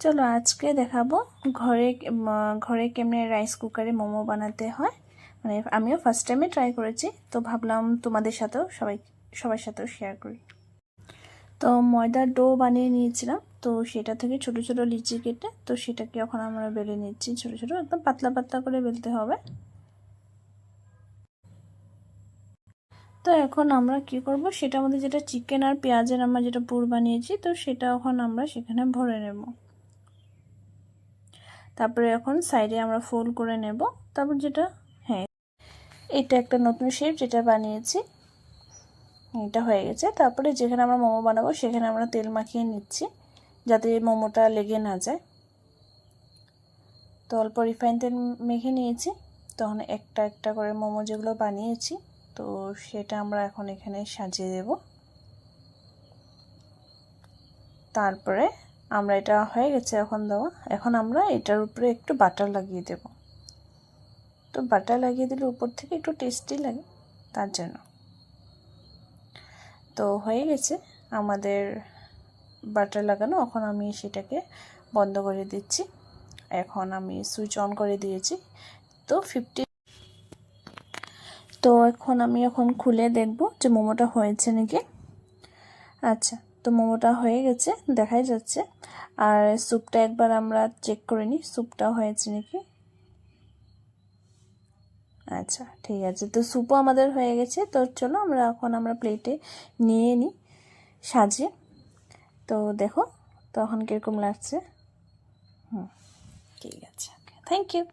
চলো আজকে দেখাবো ঘরে কেমনে রাইস কুকারে মোমো বানাতে হয়। মানে আমিও ফার্স্ট টাইমে ট্রাই করেছি, তো ভাবলাম তোমাদের সাথেও সবার সাথেও শেয়ার করি। তো ময়দার ডো বানিয়ে নিয়েছিলাম, তো সেটা থেকে ছোট ছোট লিচি কেটে তো সেটাকে এখন আমরা বেলে নিচ্ছি। ছোট ছোট একদম পাতলা পাতলা করে বেলতে হবে। তো এখন আমরা কি করব, সেটার মধ্যে যেটা চিকেন আর পেঁয়াজের আমরা যেটা পুর বানিয়েছি, তো সেটা এখন আমরা সেখানে ভরে নেব। তারপরে এখন সাইডে আমরা ফোল্ড করে নেব। তারপর যেটা এটা একটা নতুন শেপ যেটা বানিয়েছি, এটা হয়ে গেছে। তারপরে যেখানে আমরা মোমো বানাবো সেখানে আমরা তেল মাখিয়ে নিচ্ছি যাতে মোমোটা লেগে না যায়। তো অল্প রিফাইন তেল মেখে নিয়েছি। তখন একটা একটা করে মোমো যেগুলো বানিয়েছি, তো সেটা আমরা এখন এখানে সাজিয়ে দেব। তারপরে আমরা এটা হয়ে গেছে এখন দেওয়া, এখন আমরা এটার উপরে একটু বাটার লাগিয়ে দেব। তো বাটার লাগিয়ে দিলে উপর থেকে একটু টেস্টি লাগে তার জন্য। তো হয়ে গেছে আমাদের বাটার লাগানো। এখন আমি সেটাকে বন্ধ করে দিচ্ছি। এখন আমি সুইচ অন করে দিয়েছি। তো এখন আমি খুলে দেখব যে মোমোটা হয়েছে নাকি। আচ্ছা, তো মোমোটা হয়ে গেছে, দেখাই যাচ্ছে। আর স্যুপটা একবার আমরা চেক করে নিই, স্যুপটা হয়েছে নাকি। আচ্ছা ঠিক আছে, তো স্যুপও আমাদের হয়ে গেছে। তো চলো আমরা প্লেটে নিয়ে নিই সাজিয়ে। তো দেখো তখন কীরকম লাগছে। ঠিক আছে, থ্যাংক ইউ।